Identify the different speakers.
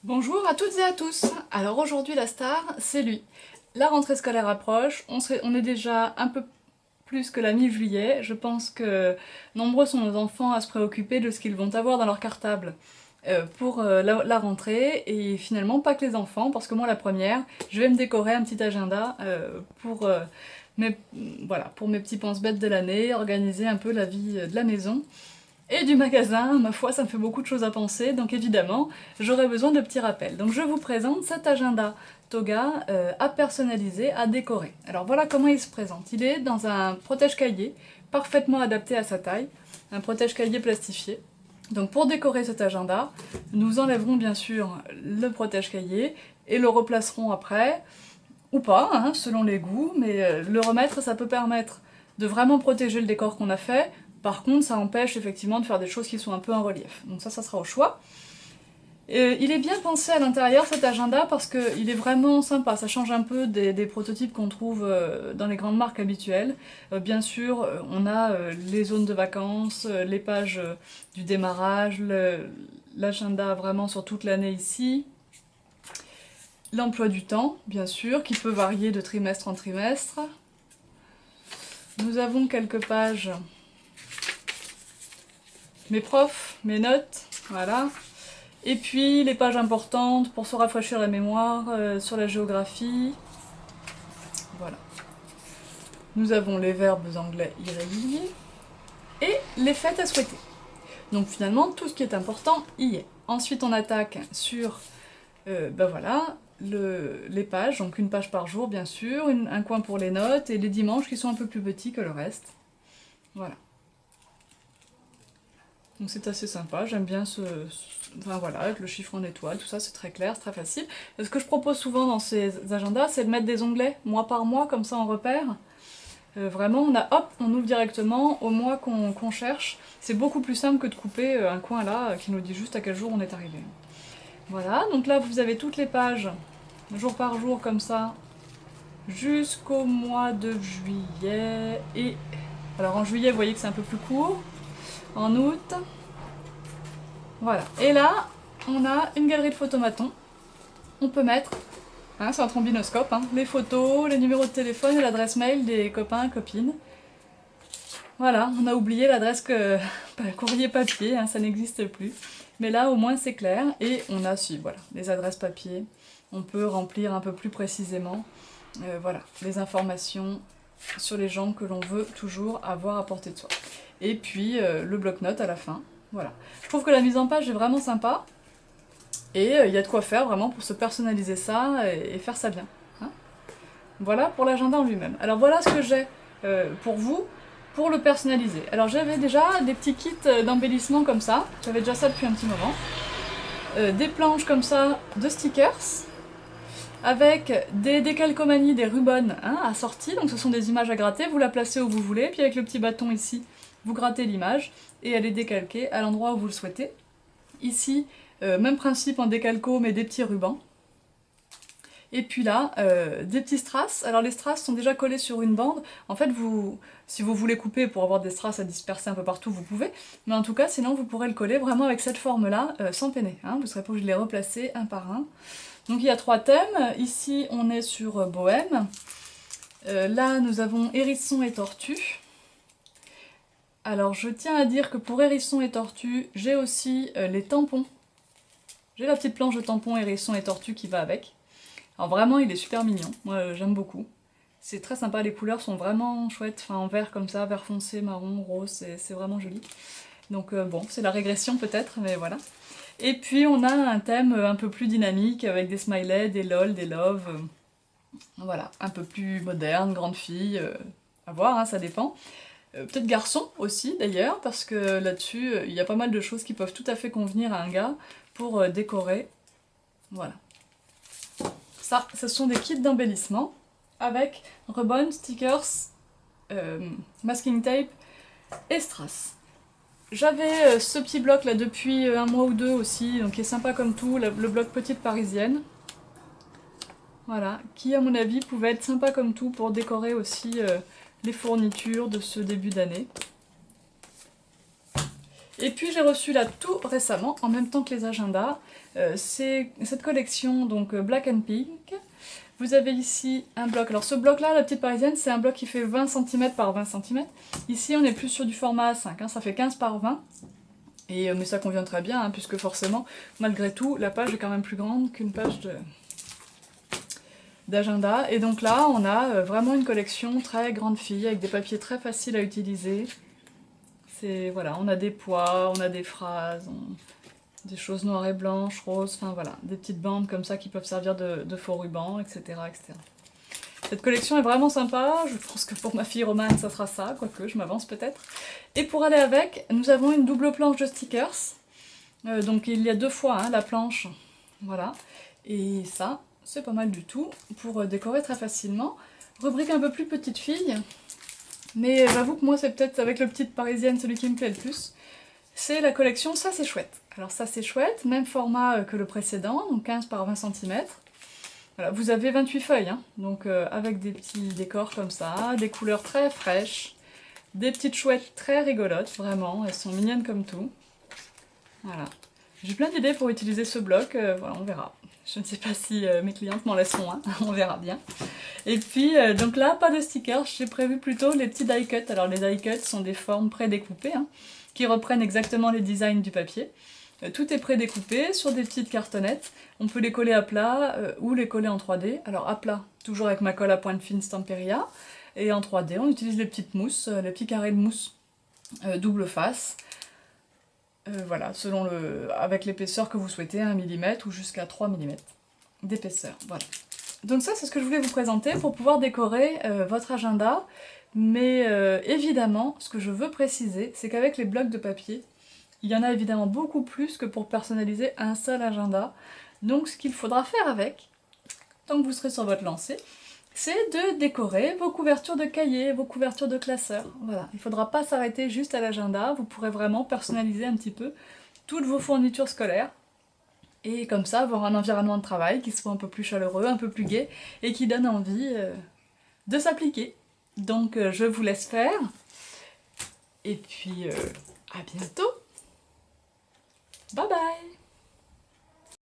Speaker 1: Bonjour à toutes et à tous. Alors aujourd'hui la star, c'est lui. La rentrée scolaire approche, on est déjà un peu plus que la mi-juillet. Je pense que nombreux sont nos enfants à se préoccuper de ce qu'ils vont avoir dans leur cartable pour la rentrée, et finalement pas que les enfants, parce que moi la première, je vais me décorer un petit agenda mes, voilà, pour mes petits pense-bêtes de l'année, organiser un peu la vie de la maison. Et du magasin, ma foi, ça me fait beaucoup de choses à penser, donc évidemment, j'aurai besoin de petits rappels. Donc je vous présente cet agenda Toga à personnaliser, à décorer. Alors voilà comment il se présente. Il est dans un protège-cahier, parfaitement adapté à sa taille, un protège-cahier plastifié. Donc pour décorer cet agenda, nous enlèverons bien sûr le protège-cahier et le replacerons après, ou pas, hein, selon les goûts, mais le remettre, ça peut permettre de vraiment protéger le décor qu'on a fait. Par contre, ça empêche effectivement de faire des choses qui sont un peu en relief. Donc ça sera au choix. Il est bien pensé à l'intérieur cet agenda parce qu'il est vraiment sympa, ça change un peu des prototypes qu'on trouve dans les grandes marques habituelles. Bien sûr, on a les zones de vacances, les pages du démarrage, l'agenda vraiment sur toute l'année ici. L'emploi du temps, bien sûr, qui peut varier de trimestre en trimestre. Nous avons quelques pages, mes profs, mes notes, voilà. Et puis les pages importantes pour se rafraîchir la mémoire sur la géographie. Voilà. Nous avons les verbes anglais irréguliers et les fêtes à souhaiter. Donc finalement, tout ce qui est important y est. Ensuite, on attaque sur ben voilà, les pages, donc une page par jour bien sûr, un coin pour les notes et les dimanches qui sont un peu plus petits que le reste. Voilà. Donc c'est assez sympa, j'aime bien enfin voilà, avec le chiffre en étoile, tout ça c'est très clair, c'est très facile. Et ce que je propose souvent dans ces agendas, c'est de mettre des onglets, mois par mois, comme ça on repère. Vraiment, on ouvre directement au mois qu'on cherche. C'est beaucoup plus simple que de couper un coin là qui nous dit juste à quel jour on est arrivé. Voilà, donc là vous avez toutes les pages, jour par jour comme ça, jusqu'au mois de juillet. Et alors en juillet, vous voyez que c'est un peu plus court. En août, voilà. Et là, on a une galerie de photomatons. On peut mettre, hein, c'est un trombinoscope, hein, les photos, les numéros de téléphone et l'adresse mail des copains, copines. Voilà, on a oublié l'adresse courrier papier, hein, ça n'existe plus. Mais là, au moins, c'est clair. Et on a, si, voilà, les adresses papier. On peut remplir un peu plus précisément, voilà, les informations sur les gens que l'on veut toujours avoir à portée de soi. Et puis, le bloc-notes à la fin. Voilà. Je trouve que la mise en page est vraiment sympa. Et il y a de quoi faire vraiment pour se personnaliser ça et faire ça bien. Hein. Voilà pour l'agenda en lui-même. Alors voilà ce que j'ai pour vous, pour le personnaliser. Alors j'avais déjà des petits kits d'embellissement comme ça, j'avais déjà ça depuis un petit moment. Des planches comme ça de stickers, avec des décalcomanies, des ribbons hein, assortis, donc ce sont des images à gratter, vous la placez où vous voulez, puis avec le petit bâton ici, vous grattez l'image, et elle est décalquée à l'endroit où vous le souhaitez. Ici, même principe en décalco, mais des petits rubans. Et puis là, des petits strass. Alors les strass sont déjà collés sur une bande. En fait, si vous voulez couper pour avoir des strass à disperser un peu partout, vous pouvez. Mais en tout cas, sinon, vous pourrez le coller vraiment avec cette forme-là, sans peiner. Hein. Vous ne serez pas obligé de les replacer un par un. Donc il y a 3 thèmes. Ici, on est sur Bohème. Là, nous avons Hérisson et Tortue. Alors, je tiens à dire que pour Hérisson et Tortue, j'ai aussi les tampons. J'ai la petite planche de tampons Hérisson et Tortue qui va avec. Alors vraiment, il est super mignon. Moi, j'aime beaucoup. C'est très sympa, les couleurs sont vraiment chouettes. Enfin, en vert comme ça, vert foncé, marron, rose, c'est vraiment joli. Donc bon, c'est la régression peut-être, mais voilà. Et puis, on a un thème un peu plus dynamique, avec des smileys, des lol, des love. Voilà, un peu plus moderne, grande fille. À voir, hein, ça dépend. Peut-être garçon aussi d'ailleurs, parce que là-dessus, il y a pas mal de choses qui peuvent tout à fait convenir à un gars pour décorer. Voilà. Ça, ce sont des kits d'embellissement avec rebond, stickers, masking tape et strass. J'avais ce petit bloc là depuis un mois ou deux aussi, donc qui est sympa comme tout, le bloc petite parisienne. Voilà, qui à mon avis pouvait être sympa comme tout pour décorer aussi les fournitures de ce début d'année. Et puis j'ai reçu là tout récemment, en même temps que les agendas, c'est cette collection donc Black and Pink. Vous avez ici un bloc, alors ce bloc là, la petite parisienne, c'est un bloc qui fait 20 cm par 20 cm. Ici on est plus sur du format A5, hein, ça fait 15 par 20. Mais ça convient très bien, hein, puisque forcément, malgré tout, la page est quand même plus grande qu'une page d'agenda. Et donc là, on a vraiment une collection très grande fille, avec des papiers très faciles à utiliser. Voilà, on a des poids, on a des phrases, des choses noires et blanches, roses, enfin voilà, des petites bandes comme ça qui peuvent servir de faux ruban, etc., etc. Cette collection est vraiment sympa, je pense que pour ma fille Romane ça sera ça, quoique je m'avance peut-être. Et pour aller avec, nous avons une double planche de stickers, donc il y a 2 fois hein, la planche, voilà. Et ça, c'est pas mal du tout, pour décorer très facilement. Rubrique un peu plus petite fille, mais j'avoue que moi c'est peut-être avec le petite parisienne celui qui me plaît le plus. C'est la collection Ça c'est chouette. Alors ça c'est chouette, même format que le précédent, donc 15 par 20 cm. Voilà, vous avez 28 feuilles, hein, donc avec des petits décors comme ça, des couleurs très fraîches, des petites chouettes très rigolotes, vraiment, elles sont mignonnes comme tout. Voilà. J'ai plein d'idées pour utiliser ce bloc, voilà, on verra. Je ne sais pas si mes clientes m'en laisseront un, on verra bien. Et puis, donc là, pas de stickers, j'ai prévu plutôt les petits die cuts. Alors les die cuts sont des formes prédécoupées, hein, qui reprennent exactement les designs du papier. Tout est prédécoupé sur des petites cartonnettes. On peut les coller à plat ou les coller en 3D. Alors à plat, toujours avec ma colle à pointe fine Stamperia. Et en 3D, on utilise les petites mousses, les petits carrés de mousse double face. Voilà, avec l'épaisseur que vous souhaitez, 1 mm ou jusqu'à 3 mm d'épaisseur. Voilà. Donc ça, c'est ce que je voulais vous présenter pour pouvoir décorer votre agenda. Mais évidemment, ce que je veux préciser, c'est qu'avec les blocs de papier, il y en a évidemment beaucoup plus que pour personnaliser un seul agenda. Donc ce qu'il faudra faire avec, tant que vous serez sur votre lancée, c'est de décorer vos couvertures de cahiers, vos couvertures de classeurs. Voilà, il ne faudra pas s'arrêter juste à l'agenda, vous pourrez vraiment personnaliser un petit peu toutes vos fournitures scolaires. Et comme ça, avoir un environnement de travail qui soit un peu plus chaleureux, un peu plus gai, et qui donne envie de s'appliquer. Donc je vous laisse faire, et puis à bientôt. Bye bye!